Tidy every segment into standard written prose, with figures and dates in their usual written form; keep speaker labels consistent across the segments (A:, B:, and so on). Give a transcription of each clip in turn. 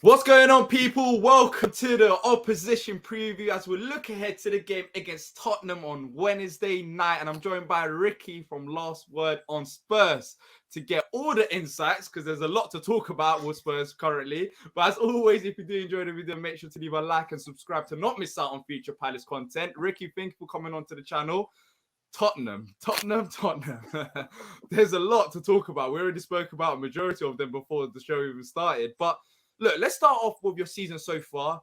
A: What's going on, people? Welcome to the opposition preview as we look ahead to the game against Tottenham on Wednesday night. And I'm joined by Ricky from Last Word on Spurs to get all the insights because there's a lot to talk about with Spurs currently. But as always, if you do enjoy the video, make sure to leave a like and subscribe to not miss out on future Palace content. Ricky, thank you for coming onto the channel. Tottenham. There's a lot to talk about. We already spoke about a majority of them before the show even started. But look, let's start off with your season so far.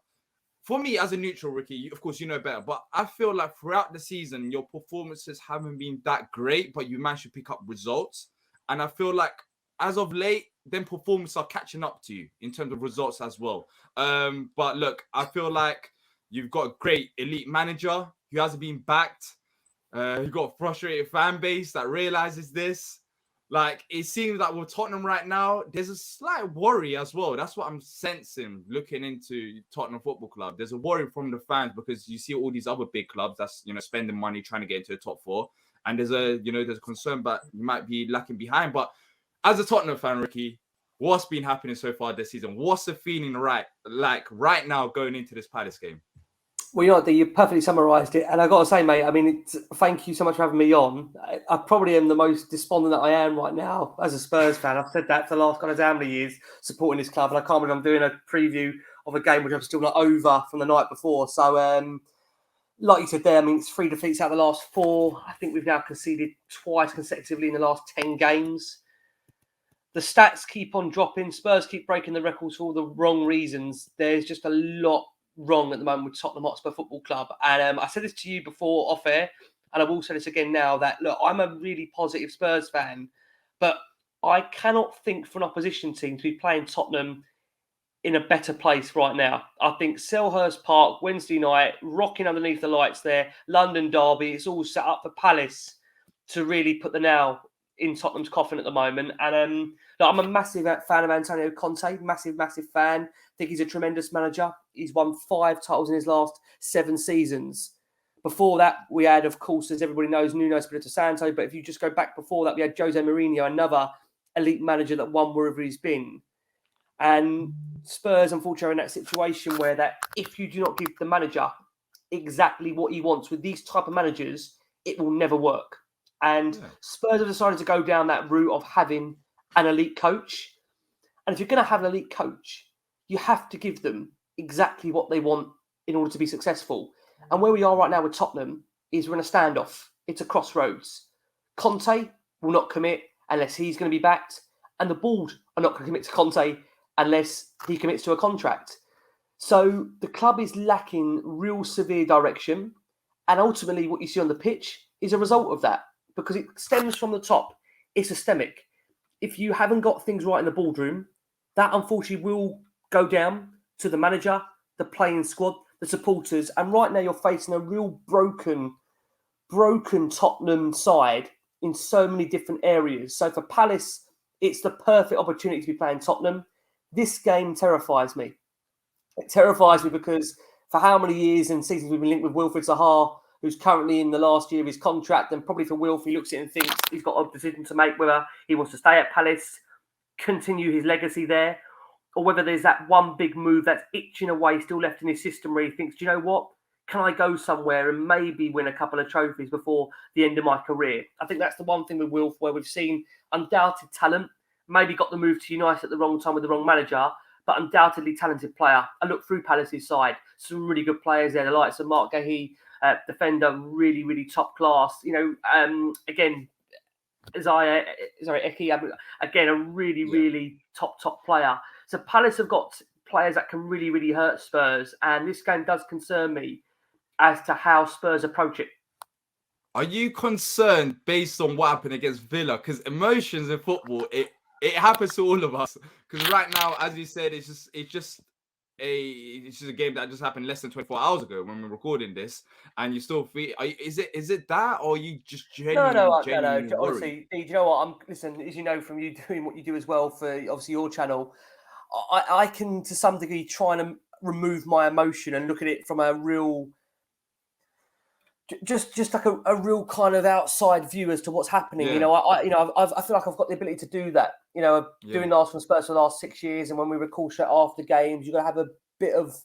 A: For me, as a neutral, Ricky, of course, you know better, but I feel like throughout the season, your performances haven't been that great, but you managed to pick up results. And I feel like as of late, then performances are catching up to you in terms of results as well. But look, I feel like you've got a great elite manager who hasn't been backed. You've got a frustrated fan base that realizes this. Like, it seems like with Tottenham right now, there's a slight worry as well. That's what I'm sensing looking into Tottenham Football Club. There's a worry from the fans because you see all these other big clubs that's, spending money trying to get into the top four. And there's a concern that you might be lacking behind. But as a Tottenham fan, Ricky, what's been happening so far this season? What's the feeling right now going into this Palace game?
B: Well, you perfectly summarised it. And I've got to say, mate, thank you so much for having me on. I probably am the most despondent that I am right now as a Spurs fan. I've said that for the last how many years supporting this club. And I can't believe I'm doing a preview of a game which I'm still not over from the night before. So, like you said there, it's 3 defeats out of the last 4. I think we've now conceded twice consecutively in the last 10 games. The stats keep on dropping. Spurs keep breaking the records for all the wrong reasons. There's just a lot wrong at the moment with Tottenham Hotspur Football Club. And I said this to you before off air, and I will say this again now, that, look, I'm a really positive Spurs fan, but I cannot think for an opposition team to be playing Tottenham in a better place right now. I think Selhurst Park, Wednesday night, rocking underneath the lights there, London derby, it's all set up for Palace to really put the nail in Tottenham's coffin at the moment. And I'm a massive fan of Antonio Conte, massive fan. I think he's a tremendous manager. He's won 5 titles in his last 7 seasons. Before that, we had, of course, as everybody knows, Nuno Espirito Santo. But if you just go back before that, we had Jose Mourinho, another elite manager that won wherever he's been. And Spurs, unfortunately, are in that situation where that if you do not give the manager exactly what he wants with these type of managers, it will never work. And Spurs have decided to go down that route of having an elite coach. And if you're going to have an elite coach, you have to give them exactly what they want in order to be successful. And where we are right now with Tottenham is we're in a standoff. It's a crossroads. Conte will not commit unless he's going to be backed. And the board are not going to commit to Conte unless he commits to a contract. So the club is lacking real severe direction. And ultimately what you see on the pitch is a result of that. Because it stems from the top. It's systemic. If you haven't got things right in the boardroom, that unfortunately will go down to the manager, the playing squad, the supporters. And right now you're facing a real broken Tottenham side in so many different areas. So for Palace, it's the perfect opportunity to be playing Tottenham. This game terrifies me. It terrifies me because for how many years and seasons we've been linked with Wilfried Zaha, who's currently in the last year of his contract, and probably for Wilf, he looks at it and thinks he's got a decision to make whether he wants to stay at Palace, continue his legacy there, or whether there's that one big move that's itching away, still left in his system where he thinks, do you know what? Can I go somewhere and maybe win a couple of trophies before the end of my career? I think that's the one thing with Wilf where we've seen undoubted talent, maybe got the move to United at the wrong time with the wrong manager, but undoubtedly talented player. I look through Palace's side, some really good players there, the likes of Mark Gahey, defender, really top class. Again, Eki, again, a really top player. So Palace have got players that can really hurt Spurs, and this game does concern me as to how Spurs approach it.
A: Are you concerned based on what happened against Villa? Because emotions in football, it happens to all of us. Because right now, as you said, it's just a game that just happened less than 24 hours ago when we're recording this, and you still feel, is it that, or are you just genuinely
B: No.
A: worried?
B: Honestly, do you know what? Listen, as you know from you doing what you do as well for obviously your channel, I can to some degree try and remove my emotion and look at it from a real Just like a real kind of outside view as to what's happening.
A: Yeah,
B: I feel like I've got the ability to do that.
A: yeah.
B: Doing Arsenal Spurs for the last 6 years, and when we record straight after games, you've got to have bit of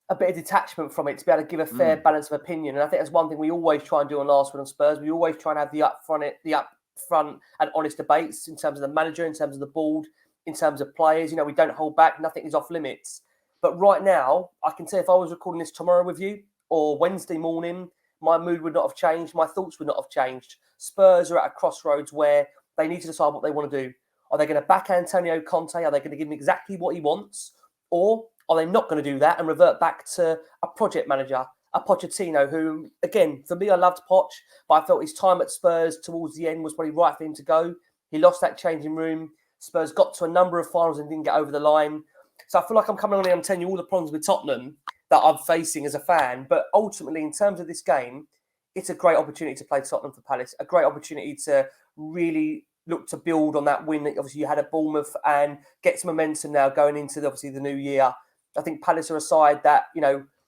B: a bit of detachment from it to be able to give a fair
A: Mm,
B: balance of opinion. And I think that's one thing we always try and do on Arsenal and Spurs. We always try and have the upfront and honest debates in terms of the manager, in terms of the board, in terms of players. We don't hold back. Nothing is off limits. But right now, I can say if I was recording this tomorrow with you or Wednesday morning, my mood would not have changed. My thoughts would not have changed. Spurs are at a crossroads where they need to decide what they want to do. Are they going to back Antonio Conte? Are they going to give him exactly what he wants? Or are they not going to do that and revert back to a project manager, a Pochettino, who, again, for me, I loved Poch, but I felt his time at Spurs towards the end was probably right for him to go. He lost that changing room. Spurs got to a number of finals and didn't get over the line. So I feel like I'm coming on here and telling you all the problems with Tottenham that I'm facing as a fan. But ultimately, in terms of this game, it's a great opportunity to play Tottenham for Palace, a great opportunity to really look to build on that win that obviously you had at Bournemouth and get some momentum now going into obviously the new year. I think Palace are a side that,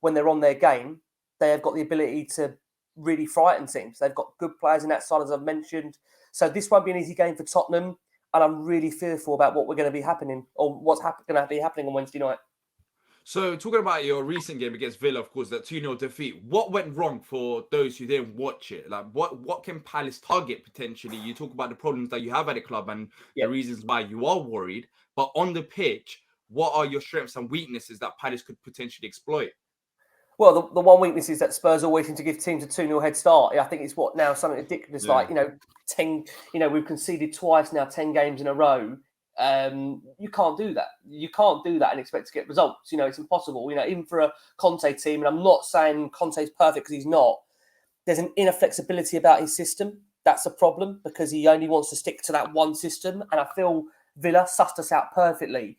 B: when they're on their game, they have got the ability to really frighten teams. They've got good players in that side, as I've mentioned. So this won't be an easy game for Tottenham. And I'm really fearful about what we're going to be happening or what's going to be happening on Wednesday night.
A: So talking about your recent game against Villa, of course, that 2-0 defeat, what went wrong for those who didn't watch it? Like, what can Palace target potentially? You talk about the problems that you have at the club and the reasons why you are worried. But on the pitch, what are your strengths and weaknesses that Palace could potentially exploit?
B: Well, the one weakness is that Spurs always seem to give teams a 2-0 head start. I think it's something ridiculous.
A: Yeah.
B: Like, 10, we've conceded twice now, 10 games in a row. You can't do that. You can't do that and expect to get results. It's impossible. Even for a Conte team, and I'm not saying Conte's perfect because he's not. There's an inflexibility about his system. That's a problem because he only wants to stick to that one system. And I feel Villa sussed us out perfectly.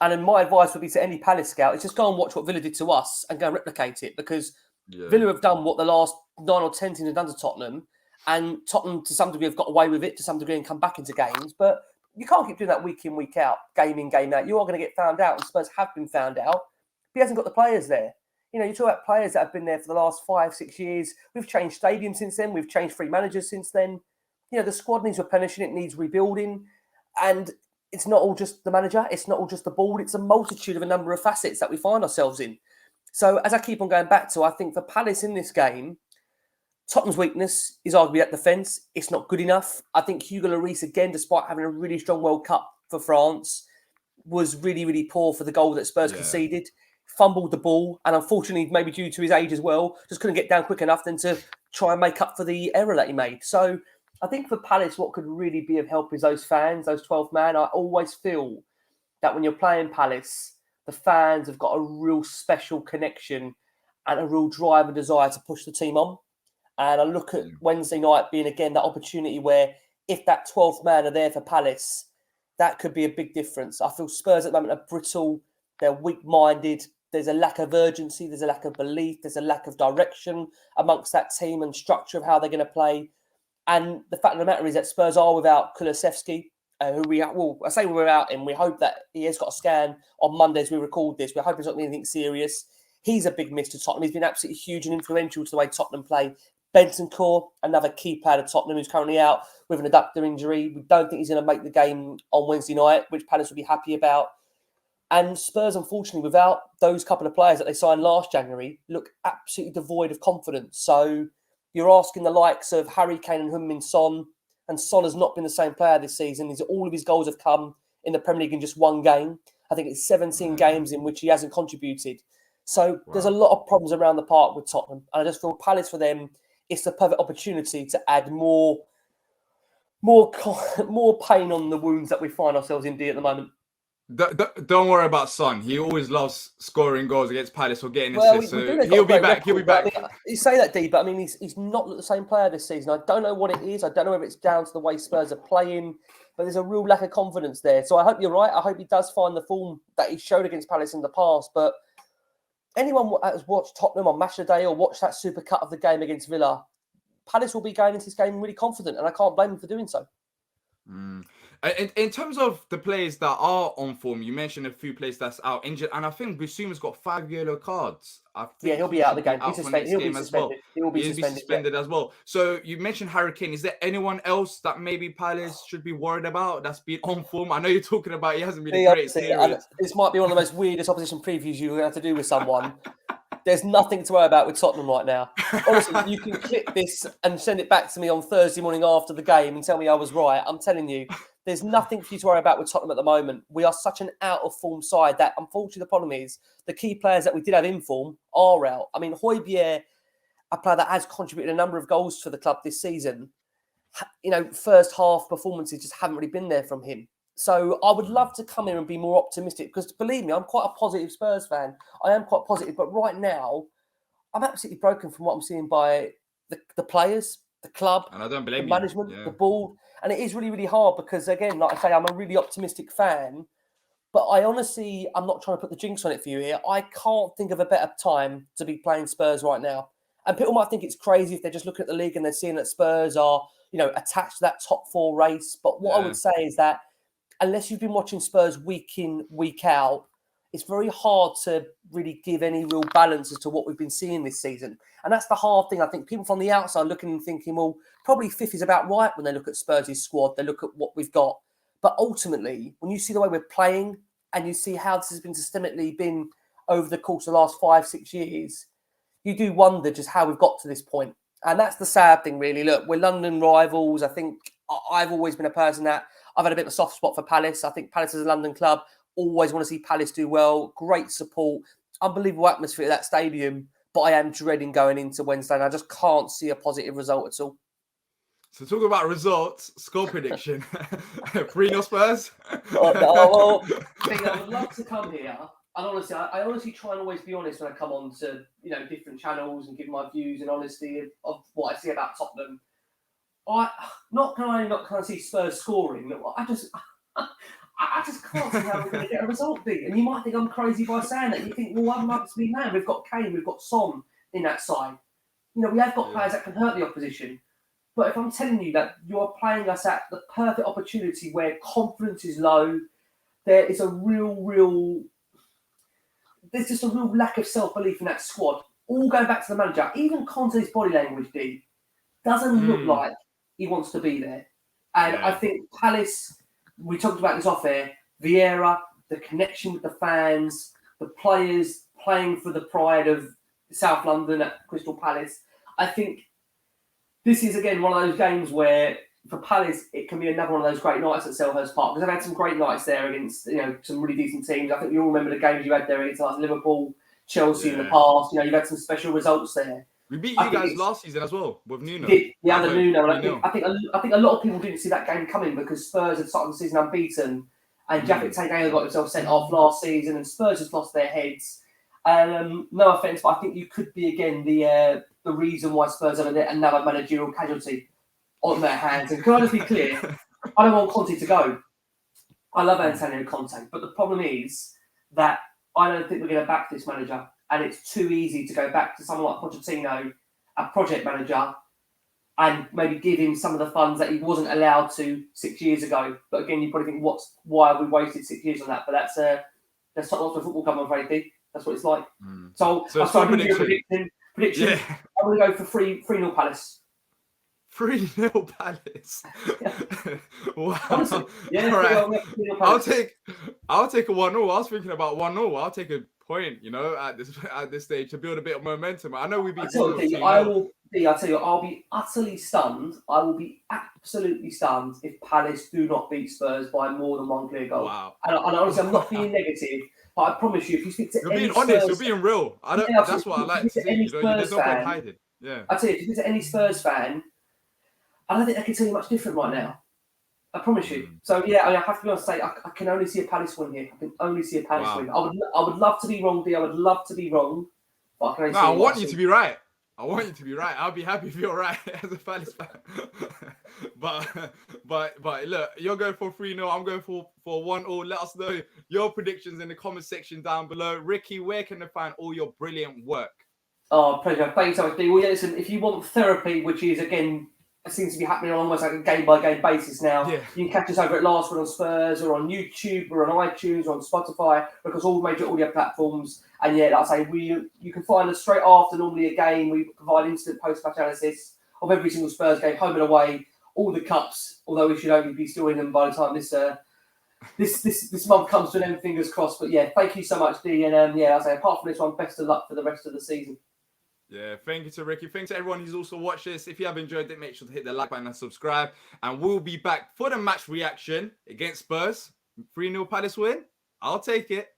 B: And then my advice would be to any Palace scout is just go and watch what Villa did to us and go and replicate it because Villa have done what the last 9 or 10 teams have done to Tottenham. And Tottenham, to some degree, have got away with it to some degree and come back into games. But you can't keep doing that week in, week out, game in, game out. You are going to get found out, and Spurs have been found out. But he hasn't got the players there. You talk about players that have been there for the last 5-6 years. We've changed stadiums since then. We've changed 3 managers since then. The squad needs replenishing. It needs rebuilding. And it's not all just the manager. It's not all just the board. It's a multitude of a number of facets that we find ourselves in. So as I keep on going back to, I think for Palace in this game, Tottenham's weakness is arguably at defence. It's not good enough. I think Hugo Lloris, again, despite having a really strong World Cup for France, was really, really poor for the goal that Spurs conceded. Fumbled the ball, and unfortunately, maybe due to his age as well, just couldn't get down quick enough then to try and make up for the error that he made. So I think for Palace, what could really be of help is those fans, those 12 man. I always feel that when you're playing Palace, the fans have got a real special connection and a real drive and desire to push the team on. And I look at Wednesday night being, again, that opportunity where if that 12th man are there for Palace, that could be a big difference. I feel Spurs at the moment are brittle. They're weak-minded. There's a lack of urgency. There's a lack of belief. There's a lack of direction amongst that team and structure of how they're going to play. And the fact of the matter is that Spurs are without Kulusevski, I say we're without him. We hope that he has got a scan on Monday as we record this. We hope it's not anything serious. He's a big miss to Tottenham. He's been absolutely huge and influential to the way Tottenham play. Bentancur, another key player of Tottenham who's currently out with an adductor injury. We don't think he's going to make the game on Wednesday night, which Palace will be happy about. And Spurs, unfortunately, without those couple of players that they signed last January, look absolutely devoid of confidence. So you're asking the likes of Harry Kane and Heung-min Son, and Son has not been the same player this season. All of his goals have come in the Premier League in just one game. I think it's 17 games in which he hasn't contributed. So there's a lot of problems around the park with Tottenham. And I just feel Palace for them, it's the perfect opportunity to add more pain on the wounds that we find ourselves in at the moment.
A: Don't worry about Son. He always loves scoring goals against Palace or getting assists. He'll be back. He'll be back.
B: You say that, D, but I mean, he's not the same player this season. I don't know what it is. I don't know if it's down to the way Spurs are playing, but there's a real lack of confidence there. So I hope you're right. I hope he does find the form that he showed against Palace in the past. But anyone that has watched Tottenham on Match of the Day or watched that super cut of the game against Villa, Palace will be going into this game really confident, and I can't blame them for doing so.
A: In terms of the players that are on form, you mentioned a few players that's out injured, and I think Bissouma's got 5 yellow cards. I
B: Yeah,
A: think
B: he'll
A: he
B: be out of
A: should
B: the
A: be
B: game.
A: out for next
B: He'll be
A: game as well.
B: suspended. He will be
A: He'll be
B: suspended. Yeah.
A: suspended as well. So you mentioned Harry Kane. Is there anyone else that maybe Palace should be worried about that's been on form? I know you're talking about he hasn't been a great period.
B: This might be one of the most weirdest opposition previews you're going to have to do with someone. There's nothing to worry about with Tottenham right now. Honestly, you can clip this and send it back to me on Thursday morning after the game and tell me I was right. I'm telling you, there's nothing for you to worry about with Tottenham at the moment. We are such an out of form side that, unfortunately, the problem is the key players that we did have in form are out. I mean, Højbjerg, a player that has contributed a number of goals for the club this season, first half performances just haven't really been there from him. So I would love to come in and be more optimistic because, believe me, I'm quite a positive Spurs fan. I am quite positive, but right now, I'm absolutely broken from what I'm seeing by the players, the club,
A: And I don't
B: the
A: blame you.
B: management,
A: Yeah.
B: the board. And it is really, really hard because, again, like I say, I'm a really optimistic fan. But I'm not trying to put the jinx on it for you here. I can't think of a better time to be playing Spurs right now. And people might think it's crazy if they're just looking at the league and they're seeing that Spurs are, attached to that top 4 race. But what I would say is that unless you've been watching Spurs week in, week out, it's very hard to really give any real balance as to what we've been seeing this season. And that's the hard thing. I think people from the outside looking and thinking, well, probably 5th is about right when they look at Spurs' squad. They look at what we've got. But ultimately, when you see the way we're playing and you see how this has been systemically been over the course of the last 5-6 years, you do wonder just how we've got to this point. And that's the sad thing, really. Look, we're London rivals. I think I've always been a person that I've had a bit of a soft spot for Palace. I think Palace is a London club. Always want to see Palace do well. Great support. Unbelievable atmosphere at that stadium. But I am dreading going into Wednesday. And I just can't see a positive result at all.
A: So talking about results, score prediction. 3-0 Spurs?
B: I would love to come here. And honestly, I honestly try and always be honest when I come on to different channels and give my views and honesty of what I see about Tottenham. Not can I see Spurs scoring. I just can't see how we're going to get a result big. And you might think I'm crazy by saying that. You think, well, I'm up to be man. We've got Kane, we've got Son in that side. We have got players that can hurt the opposition. But if I'm telling you that you're playing us at the perfect opportunity where confidence is low, there is there's just a real lack of self-belief in that squad. All going back to the manager. Even Conte's body language, doesn't look like he wants to be there. And I think Palace, we talked about this off air, Vieira, the connection with the fans, the players playing for the pride of South London at Crystal Palace. I think this is, again, one of those games where, for Palace, it can be another one of those great nights at Selhurst Park. Because I've had some great nights there against, some really decent teams. I think you all remember the games you had there against Liverpool, Chelsea in the past. You've had some special results there.
A: We beat you guys last season as well with Nuno.
B: The other Nuno. And I think a lot of people didn't see that game coming because Spurs had started the season unbeaten, and Japhet Tanganga got himself sent off last season, and Spurs just lost their heads. No offence, but I think you could be again the reason why Spurs have another managerial casualty on their hands. And can I just be clear? I don't want Conte to go. I love Antonio Conte, but the problem is that I don't think we're going to back this manager. And it's too easy to go back to someone like Pochettino, a project manager, and maybe give him some of the funds that he wasn't allowed to 6 years ago. But again, you probably think, why have we wasted 6 years on that? But that's not what football come, I'm afraid, Dee. That's what it's like. So I'll start with your prediction.
A: Yeah.
B: I'm going to go for 3-0 Palace.
A: 3-0 Palace. Wow.
B: Honestly,
A: all right. I'll take a 1-0. I was thinking about 1-0. I'll take a point, at this stage to build a bit of momentum. I know we beat
B: I'll tell you, I'll be utterly stunned. I will be absolutely stunned if Palace do not beat Spurs by more than one clear goal.
A: Wow.
B: And honestly, I'm not being negative, but I promise you, if you speak to
A: you're
B: any
A: being
B: Spurs,
A: honest, you're being real. That's what I like to see. There's no point hiding. Yeah.
B: I tell you, if you speak to any Spurs fan, I don't think they can tell you much different right now. I promise you. So I have to be honest. Say I can only see a Palace win here. I can only see a Palace win. I would love to be wrong, D. I would love to be wrong. But I can only see
A: I want you to be right. I'll be happy if you're right as a Palace fan. but look, you're going for 3-0. I'm going for 1-0. Let us know your predictions in the comment section down below. Ricky, where can they find all your brilliant work?
B: Oh, pleasure. Thanks so much, D. Well, listen, if you want therapy, which is again seems to be happening on almost like a game-by-game basis now.
A: Yeah.
B: You can catch us over at Last Word on Spurs, or on YouTube, or on iTunes, or on Spotify, across all major audio platforms. And yeah, like I say, you can find us straight after normally a game. We provide instant post-match analysis of every single Spurs game, home and away, all the cups. Although we should only be still in them by the time this month comes to an end, fingers crossed. But yeah, thank you so much, D. And yeah, I say apart from this one, best of luck for the rest of the season.
A: Yeah, thank you to Ricky. Thanks to everyone who's also watched this. If you have enjoyed it, make sure to hit the like button and subscribe. And we'll be back for the match reaction against Spurs. 3-0 Palace win. I'll take it.